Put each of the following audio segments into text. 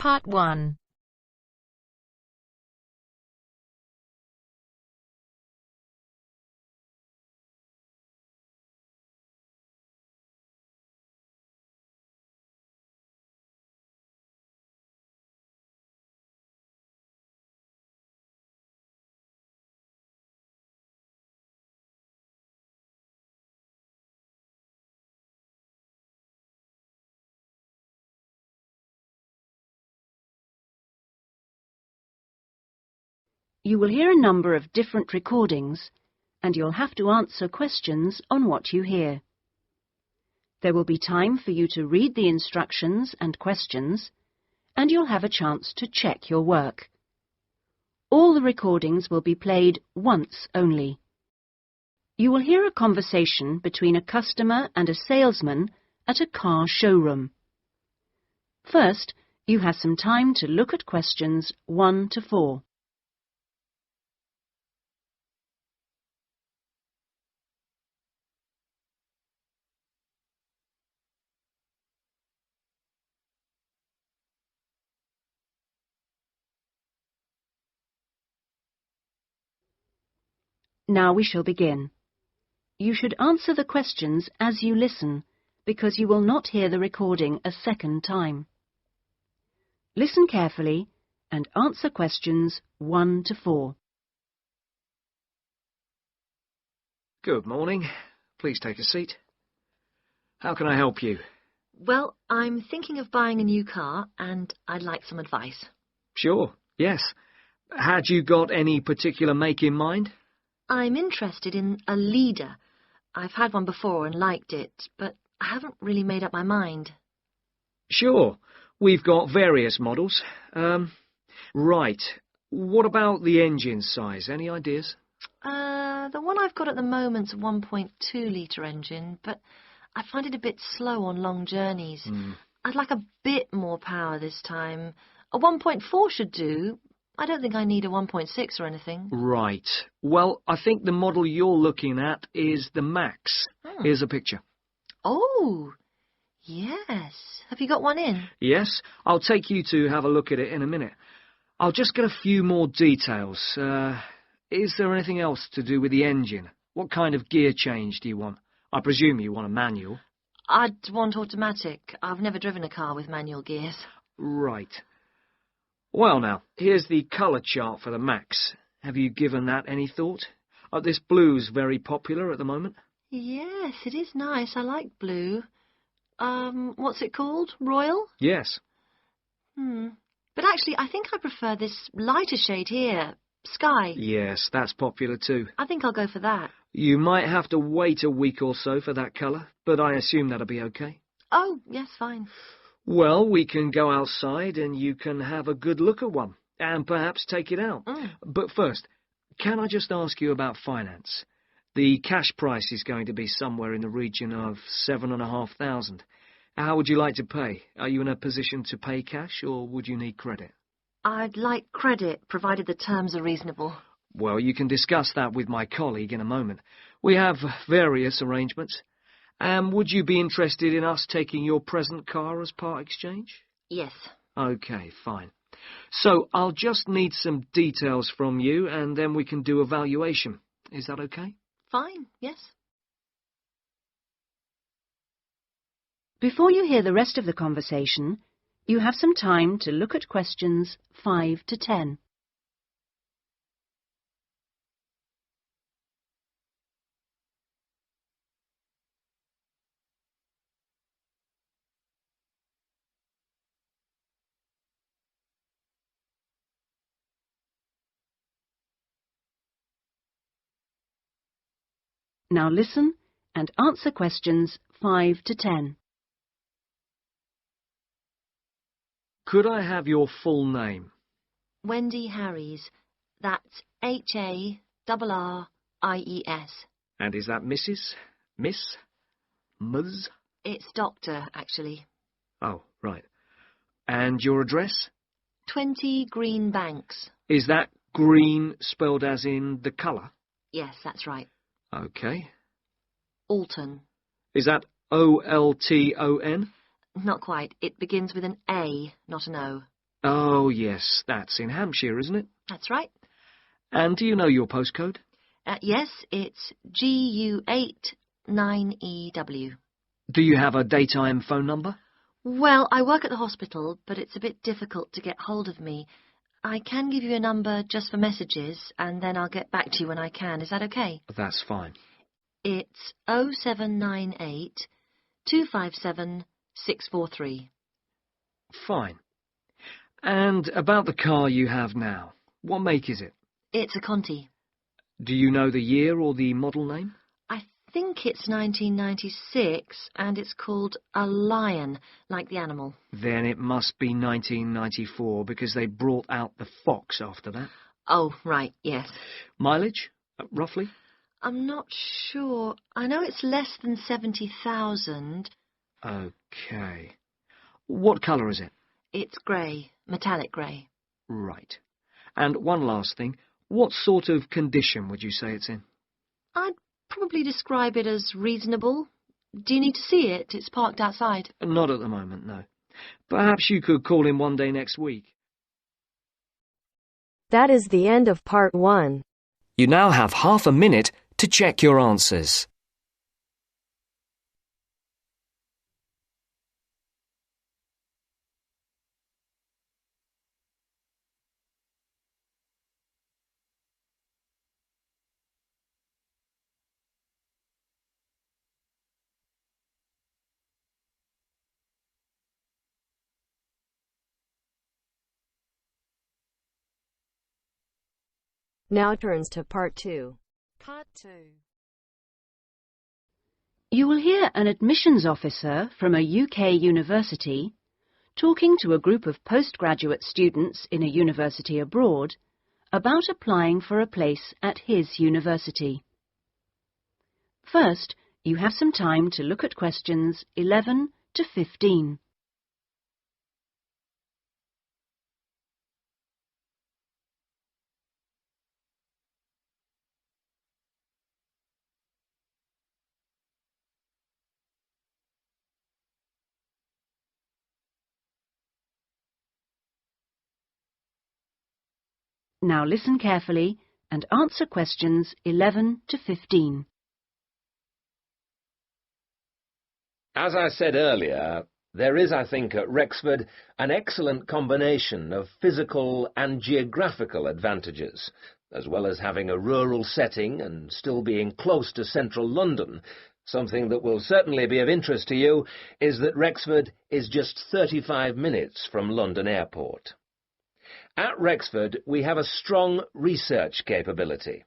Part 1. You will hear a number of different recordings, and you'll have to answer questions on what you hear. There will be time for you to read the instructions and questions, and you'll have a chance to check your work. All the recordings will be played once only. You will hear a conversation between a customer and a salesman at a car showroom. First, you have some time to look at questions 1 to 4. Now we shall begin. You should answer the questions as you listen, because you will not hear the recording a second time. Listen carefully and answer questions 1 to 4. Good morning. Please take a seat. How can I help you? Well, I'm thinking of buying a new car, and I'd like some advice. Sure, yes. Had you got any particular make in mind? I'm interested in a Leader. I've had one before and liked it, but I haven't really made up my mind. Sure. We've got various models. Right. What about the engine size? Any ideas? The one I've got at the moment's a 1.2-litre engine, but I find it a bit slow on long journeys. I'd like a bit more power this time. A 1.4 should do. I don't think I need a 1.6 or anything. Right. Well, I think the model you're looking at is the Max. Here's a picture. Oh, yes. Have you got one in? Yes, I'll take you to have a look at it in a minute. I'll just get a few more details. Is there anything else to do with the engine? What kind of gear change do you want? I presume you want a manual. I'd want automatic. I've never driven a car with manual gears. Right. Well now, here's the colour chart for the Max. Have you given that any thought? This blue's very popular at the moment. Yes, it is nice. I like blue. What's it called? Royal? Yes. But actually, I think I prefer this lighter shade here. Sky. Yes, that's popular too. I think I'll go for that. You might have to wait a week or so for that colour, but I assume that'll be okay. Oh, yes, fine. Well, we can go outside and you can have a good look at one, and perhaps take it out. But first, can I just ask you about finance? The cash price is going to be somewhere in the region of $7,500. How would you like to pay? Are you in a position to pay cash, or would you need credit? I'd like credit, provided the terms are reasonable. Well, you can discuss that with my colleague in a moment. We have various arrangements. Would you be interested in us taking your present car as part exchange? Yes. Okay, fine. So I'll just need some details from you, and then we can do a valuation. Is that okay? Fine, yes. Before you hear the rest of the conversation, you have some time to look at questions 5 to 10. Now listen and answer questions 5 to 10. Could I have your full name? Wendy Harries. That's Harries. And is that Mrs., Miss, Ms.? It's Doctor, actually. Oh, right. And your address? 20 Green Banks. Is that green spelled as in the colour? Yes, that's right. Okay. Alton. Is that Olton? Not quite. It begins with an A, not an O. Oh, yes, that's in Hampshire, isn't it? That's right. And do you know your postcode? Yes, it's GU89EW. Do you have a daytime phone number? Well, I work at the hospital, but it's a bit difficult to get hold of me. I can give you a number just for messages, and then I'll get back to you when I can. Is that okay? That's fine. It's 0798 257 643. Fine. And about the car you have now, what make is it? It's a Conti. Do you know the year or the model name? I think it's 1996, and it's called a Lion, like the animal. Then it must be 1994, because they brought out the Fox after that. Oh, right, yes. Mileage, roughly? I'm not sure. I know it's less than 70,000. OK. What colour is it? It's grey, metallic grey. Right. And one last thing. What sort of condition would you say it's in? I'd probably describe it as reasonable. Do you need to see it? It's parked outside. Not at the moment, no. Perhaps you could call in one day next week. That is the end of part 1. You now have half a minute to check your answers. Now turns to part 2. Part 2. You will hear an admissions officer from a UK university talking to a group of postgraduate students in a university abroad about applying for a place at his university. First, you have some time to look at questions 11 to 15. Now listen carefully and answer questions 11 to 15. As I said earlier, there is, I think, at Rexford an excellent combination of physical and geographical advantages, as well as having a rural setting and still being close to central London. Something that will certainly be of interest to you is that Rexford is just 35 minutes from London Airport. At Rexford, we have a strong research capability.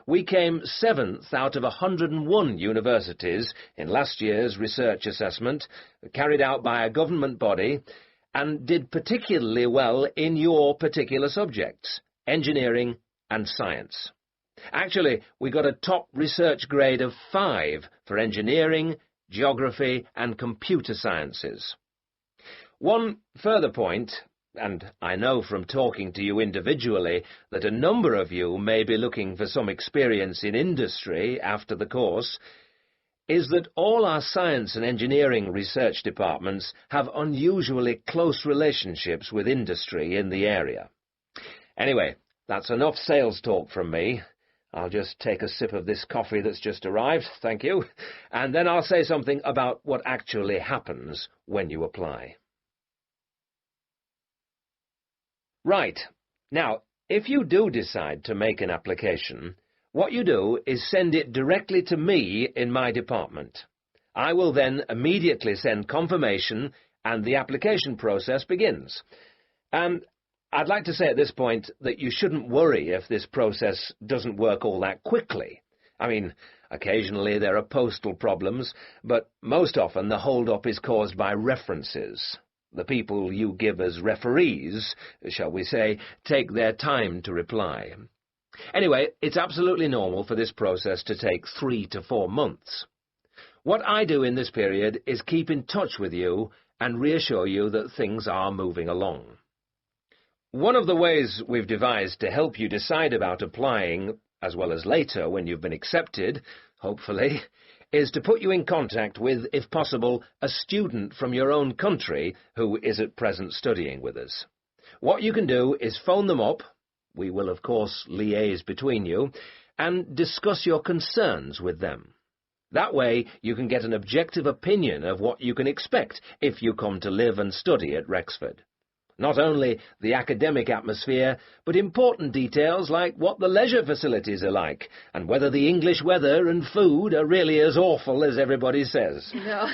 We came 7th out of 101 universities in last year's research assessment, carried out by a government body, and did particularly well in your particular subjects, engineering and science. Actually, we got a top research grade of 5 for engineering, geography and computer sciences. One further point, and I know from talking to you individually that a number of you may be looking for some experience in industry after the course, is that all our science and engineering research departments have unusually close relationships with industry in the area. Anyway, that's enough sales talk from me. I'll just take a sip of this coffee that's just arrived, thank you, and then I'll say something about what actually happens when you apply. Right. Now, if you do decide to make an application, what you do is send it directly to me in my department. I will then immediately send confirmation and the application process begins. And I'd like to say at this point that you shouldn't worry if this process doesn't work all that quickly. I mean, occasionally there are postal problems, but most often the hold-up is caused by references. The people you give as referees, shall we say, take their time to reply. Anyway, it's absolutely normal for this process to take 3 to 4 months. What I do in this period is keep in touch with you and reassure you that things are moving along. One of the ways we've devised to help you decide about applying, as well as later when you've been accepted, hopefully, is to put you in contact with, if possible, a student from your own country who is at present studying with us. What you can do is phone them up. We will, of course, liaise between you, and discuss your concerns with them. That way you can get an objective opinion of what you can expect if you come to live and study at Rexford. Not only the academic atmosphere, but important details like what the leisure facilities are like, and whether the English weather and food are really as awful as everybody says. No.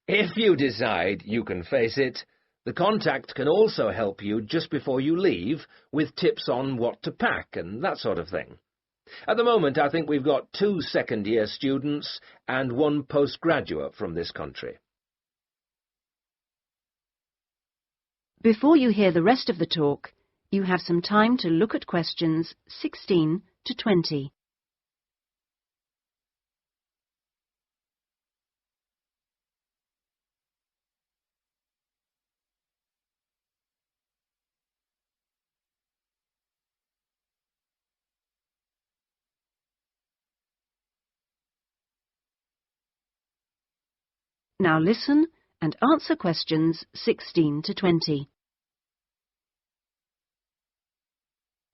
If you decide you can face it, the contact can also help you just before you leave with tips on what to pack and that sort of thing. At the moment, I think we've got 2 second-year students and 1 postgraduate from this country. Before you hear the rest of the talk, you have some time to look at questions 16 to 20. Now listen and answer questions 16 to 20.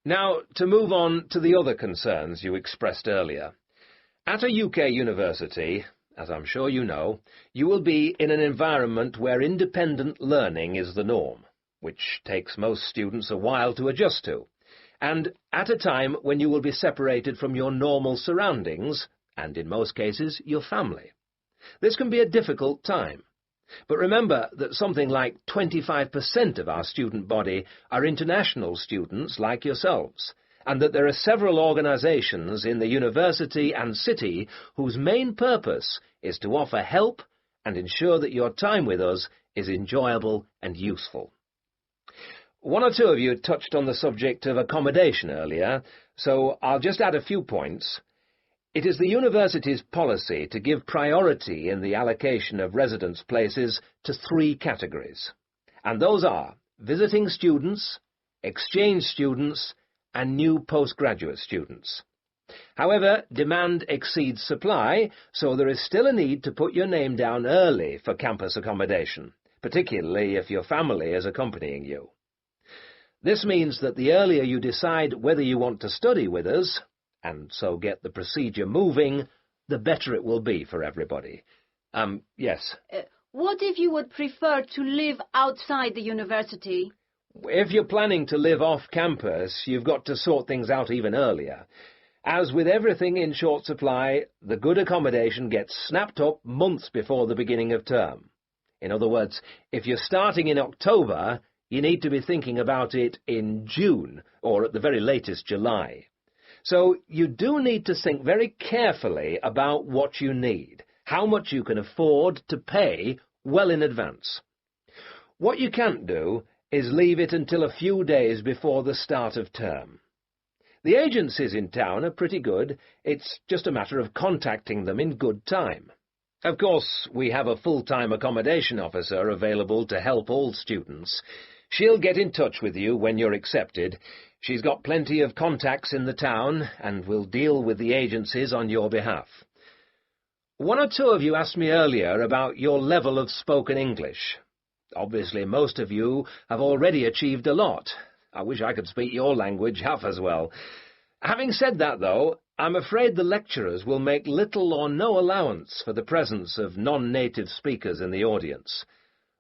Now, to move on to the other concerns you expressed earlier. At a UK university, as I'm sure you know, you will be in an environment where independent learning is the norm, which takes most students a while to adjust to, and at a time when you will be separated from your normal surroundings, and in most cases, your family. This can be a difficult time. But remember that something like 25% of our student body are international students like yourselves, and that there are several organisations in the university and city whose main purpose is to offer help and ensure that your time with us is enjoyable and useful. 1 or 2 of you touched on the subject of accommodation earlier, so I'll just add a few points. It is the university's policy to give priority in the allocation of residence places to 3 categories, and those are visiting students, exchange students, and new postgraduate students. However, demand exceeds supply, so there is still a need to put your name down early for campus accommodation, particularly if your family is accompanying you. This means that the earlier you decide whether you want to study with us, and so get the procedure moving, the better it will be for everybody. Yes? What if you would prefer to live outside the university? If you're planning to live off campus, you've got to sort things out even earlier. As with everything in short supply, the good accommodation gets snapped up months before the beginning of term. In other words, if you're starting in October, you need to be thinking about it in June, or at the very latest July. So you do need to think very carefully about what you need, how much you can afford to pay well in advance. What you can't do is leave it until a few days before the start of term. The agencies in town are pretty good. It's just a matter of contacting them in good time. Of course, we have a full-time accommodation officer available to help all students. She'll get in touch with you when you're accepted. She's got plenty of contacts in the town and will deal with the agencies on your behalf. 1 or 2 of you asked me earlier about your level of spoken English. Obviously, most of you have already achieved a lot. I wish I could speak your language half as well. Having said that, though, I'm afraid the lecturers will make little or no allowance for the presence of non-native speakers in the audience.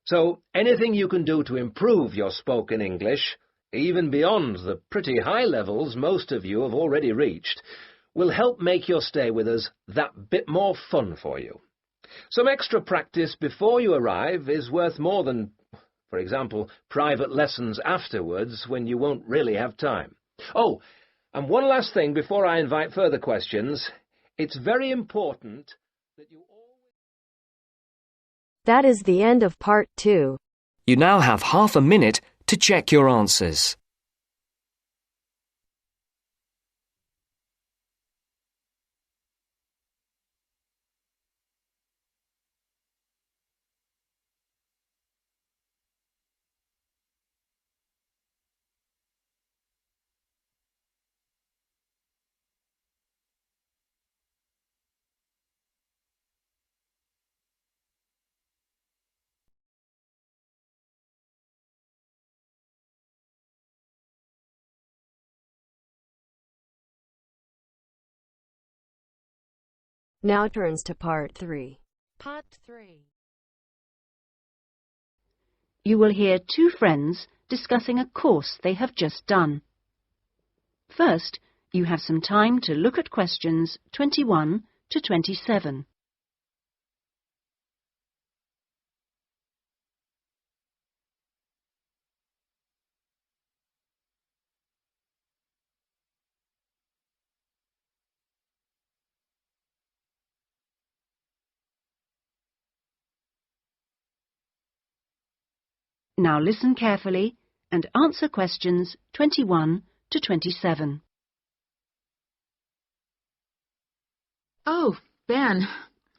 So anything you can do to improve your spoken English, even beyond the pretty high levels most of you have already reached, will help make your stay with us that bit more fun for you. Some extra practice before you arrive is worth more than, for example, private lessons afterwards when you won't really have time. Oh, and one last thing before I invite further questions. It's very important that you always... That is the end of part 2. You now have half a minute to check your answers. Now turns to Part 3. Part 3. You will hear two friends discussing a course they have just done. First, you have some time to look at questions 21 to 27. Now listen carefully and answer questions 21 to 27. Oh, Ben,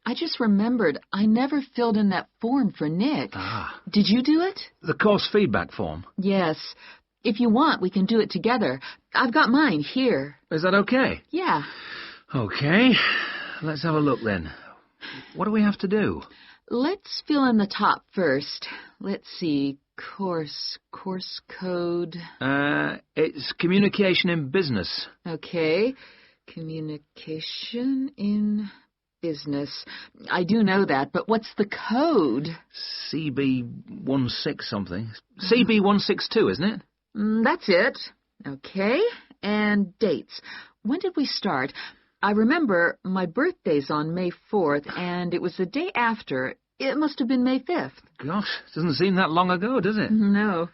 I just remembered I never filled in that form for Nick. Ah. Did you do it? The course feedback form? Yes. If you want, we can do it together. I've got mine here. Is that okay? Yeah. Okay. Let's have a look then. What do we have to do? Let's fill in the top first. Let's see. Course code. It's communication in business. Okay. Communication in business. I do know that, but what's the code? CB16 something. CB162, isn't it? That's it. Okay. And dates. When did we start? I remember my birthday's on May 4th, and it was the day after. It must have been May 5th. Gosh, doesn't seem that long ago, does it? No.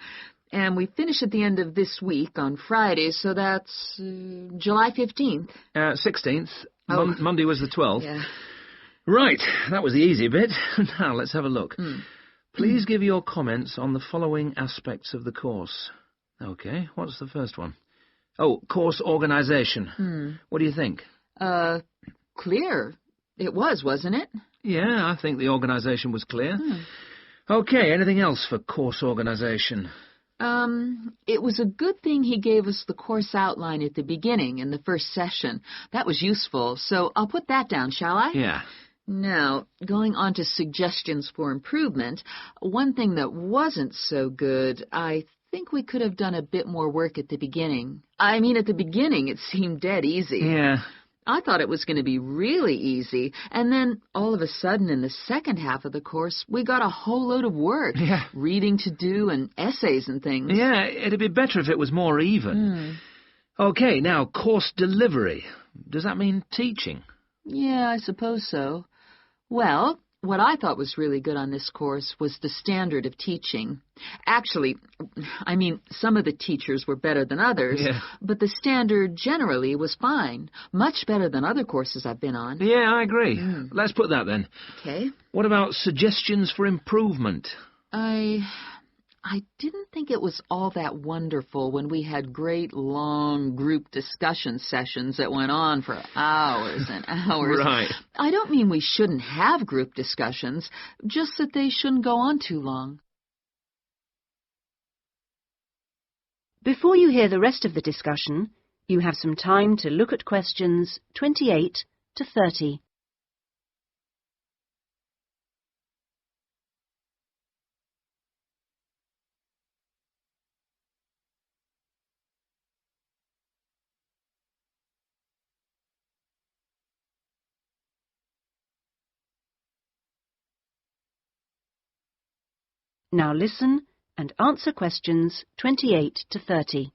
And we finish at the end of this week on Friday, so that's July 15th. 16th. Oh. Monday was the 12th. Yeah. Right, that was the easy bit. Now, let's have a look. Please give your comments on the following aspects of the course. Okay, what's the first one? Oh, course organisation. What do you think? Clear. It was, wasn't it? Yeah, I think the organisation was clear. Okay, anything else for course organisation? It was a good thing he gave us the course outline at the beginning in the first session. That was useful, so I'll put that down, shall I? Yeah. Now, going on to suggestions for improvement, one thing that wasn't so good, I think we could have done a bit more work at the beginning. I mean, at the beginning it seemed dead easy. Yeah. I thought it was going to be really easy, and then all of a sudden in the second half of the course, we got a whole load of work. Yeah. Reading to do and essays and things. Yeah, it'd be better if it was more even. Okay, now, course delivery. Does that mean teaching? Yeah, I suppose so. Well, what I thought was really good on this course was the standard of teaching. Actually, I mean, some of the teachers were better than others, but the standard generally was fine. Much better than other courses I've been on. Yeah, I agree. Let's put that then. Okay. What about suggestions for improvement? I didn't think it was all that wonderful when we had great, long group discussion sessions that went on for hours and hours. Right. I don't mean we shouldn't have group discussions, just that they shouldn't go on too long. Before you hear the rest of the discussion, you have some time to look at questions 28 to 30. Now listen and answer questions 28 to 30.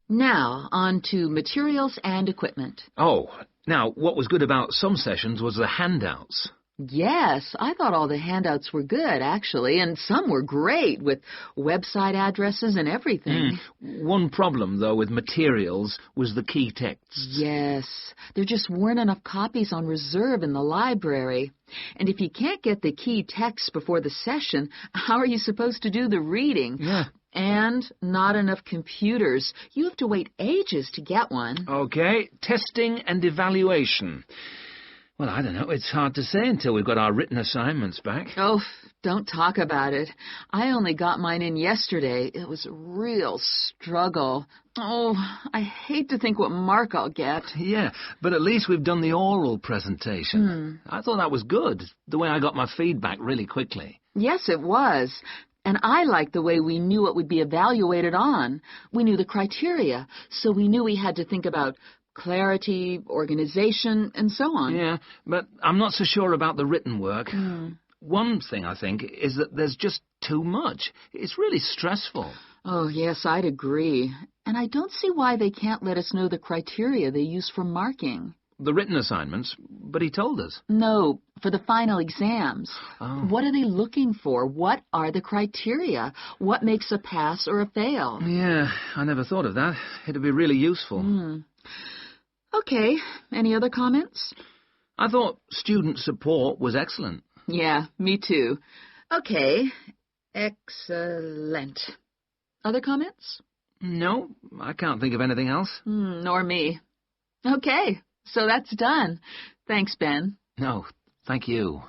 Now, on to materials and equipment. Oh, now, what was good about some sessions was the handouts. Yes, I thought all the handouts were good, actually, and some were great, with website addresses and everything. One problem, though, with materials was the key texts. Yes, there just weren't enough copies on reserve in the library. And if you can't get the key texts before the session, how are you supposed to do the reading? Yeah. And not enough computers. You have to wait ages to get one. Okay, testing and evaluation. Well, I don't know. It's hard to say until we've got our written assignments back. Oh, don't talk about it. I only got mine in yesterday. It was a real struggle. Oh, I hate to think what mark I'll get. Yeah, but at least we've done the oral presentation. I thought that was good, the way I got my feedback really quickly. Yes, it was. And I liked the way we knew what would be evaluated on. We knew the criteria, so we knew we had to think about clarity, organization, and so on. Yeah, but I'm not so sure about the written work. One thing, I think, is that there's just too much. It's really stressful. Oh, yes, I'd agree. And I don't see why they can't let us know the criteria they use for marking. The written assignments, but he told us. No, for the final exams. Oh. What are they looking for? What are the criteria? What makes a pass or a fail? Yeah, I never thought of that. It'd be really useful. Okay, any other comments? I thought student support was excellent. Yeah, me too. Okay, excellent. Other comments? No, I can't think of anything else. Nor me. Okay, so that's done. Thanks, Ben. No, thank you.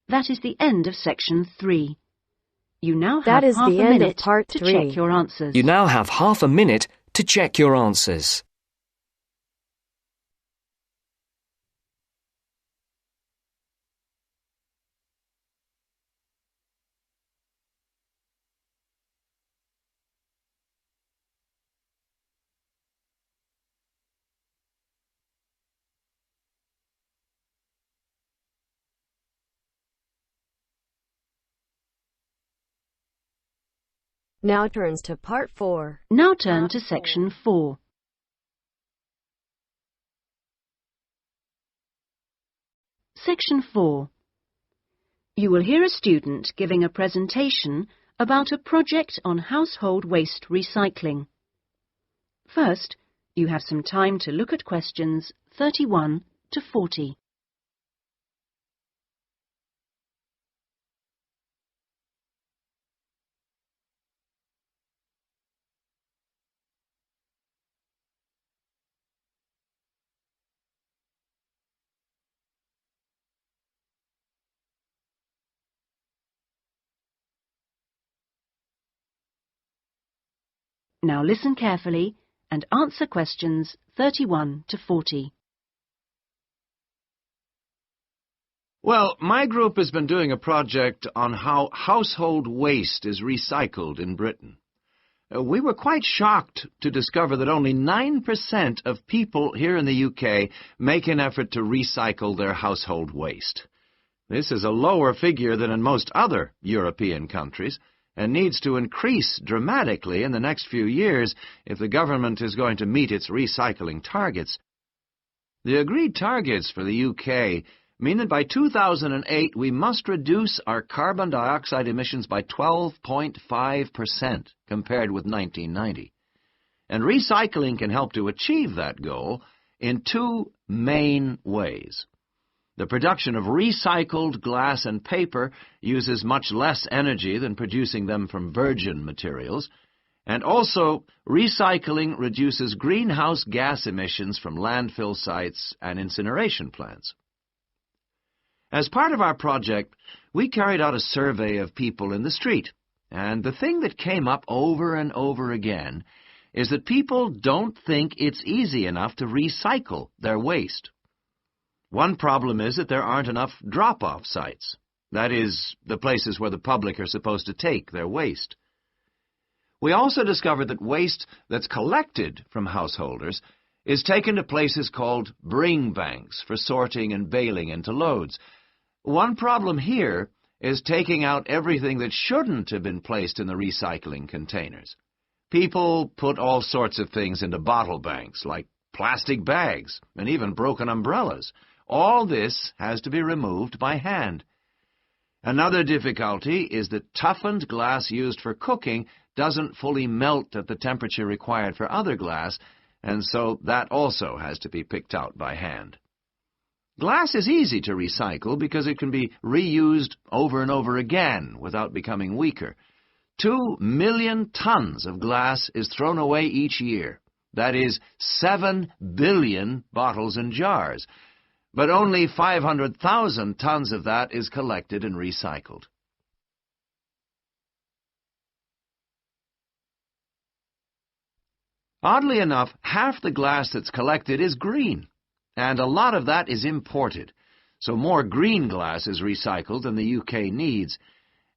That is the end of section 3. You now have That is half the a end of minute part to 3. check your answers. You now have half a minute to check your answers. Now turns to part 4. Now turn to section 4. Section 4. You will hear a student giving a presentation about a project on household waste recycling. First, you have some time to look at questions 31 to 40. Now listen carefully and answer questions 31 to 40. Well, my group has been doing a project on how household waste is recycled in Britain. We were quite shocked to discover that only 9% of people here in the UK make an effort to recycle their household waste. This is a lower figure than in most other European countries, and needs to increase dramatically in the next few years if the government is going to meet its recycling targets. The agreed targets for the UK mean that by 2008 we must reduce our carbon dioxide emissions by 12.5% compared with 1990. And recycling can help to achieve that goal in two main ways. The production of recycled glass and paper uses much less energy than producing them from virgin materials, and also recycling reduces greenhouse gas emissions from landfill sites and incineration plants. As part of our project, we carried out a survey of people in the street, and the thing that came up over and over again is that people don't think it's easy enough to recycle their waste. One problem is that there aren't enough drop-off sites. That is, the places where the public are supposed to take their waste. We also discovered that waste that's collected from householders is taken to places called bring banks for sorting and baling into loads. One problem here is taking out everything that shouldn't have been placed in the recycling containers. People put all sorts of things into bottle banks, like plastic bags and even broken umbrellas. All this has to be removed by hand. Another difficulty is that toughened glass used for cooking doesn't fully melt at the temperature required for other glass, and so that also has to be picked out by hand. Glass is easy to recycle because it can be reused over and over again without becoming weaker. 2 million tons of glass is thrown away each year. That is 7 billion bottles and jars. But only 500,000 tons of that is collected and recycled. Oddly enough, half the glass that's collected is green, and a lot of that is imported, so more green glass is recycled than the UK needs.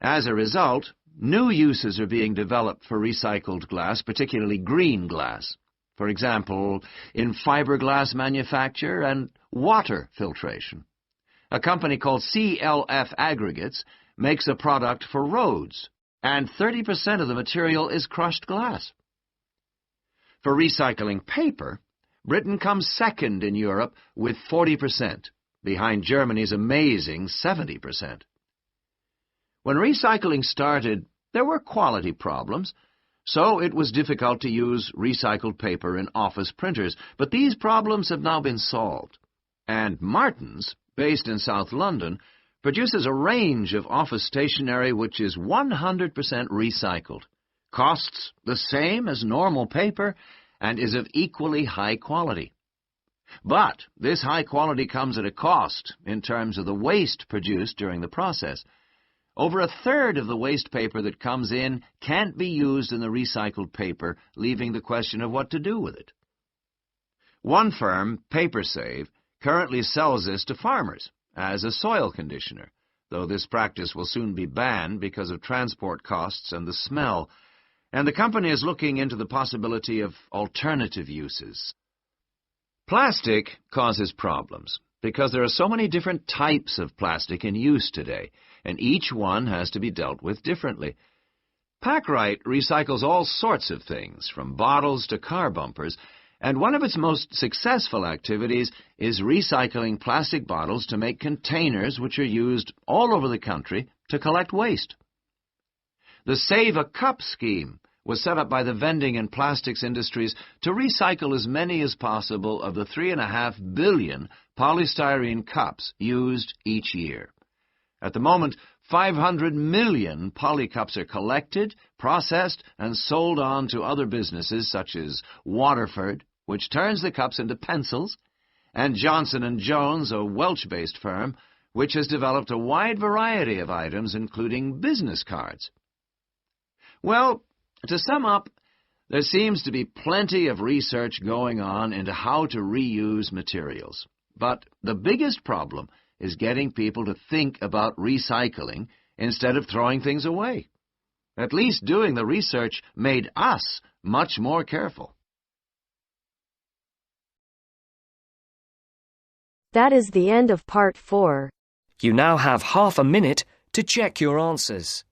As a result, new uses are being developed for recycled glass, particularly green glass. For example, in fiberglass manufacture and water filtration. A company called CLF Aggregates makes a product for roads, and 30% of the material is crushed glass. For recycling paper, Britain comes second in Europe with 40%, behind Germany's amazing 70%. When recycling started, there were quality problems, so it was difficult to use recycled paper in office printers, but these problems have now been solved. And Martins, based in South London, produces a range of office stationery which is 100% recycled, costs the same as normal paper, and is of equally high quality. But this high quality comes at a cost in terms of the waste produced during the process. Over a third of the waste paper that comes in can't be used in the recycled paper, leaving the question of what to do with it. One firm, PaperSave, currently sells this to farmers as a soil conditioner, though this practice will soon be banned because of transport costs and the smell, and the company is looking into the possibility of alternative uses. Plastic causes problems because there are so many different types of plastic in use today, and each one has to be dealt with differently. Packrite recycles all sorts of things, from bottles to car bumpers, and one of its most successful activities is recycling plastic bottles to make containers which are used all over the country to collect waste. The Save a Cup scheme was set up by the vending and plastics industries to recycle as many as possible of the 3.5 billion polystyrene cups used each year. At the moment, 500 million polycups are collected, processed, and sold on to other businesses such as Waterford, which turns the cups into pencils, and Johnson & Jones, a Welsh-based firm, which has developed a wide variety of items, including business cards. Well, to sum up, there seems to be plenty of research going on into how to reuse materials. But the biggest problem is getting people to think about recycling instead of throwing things away. At least doing the research made us much more careful. That is the end of part 4. You now have half a minute to check your answers.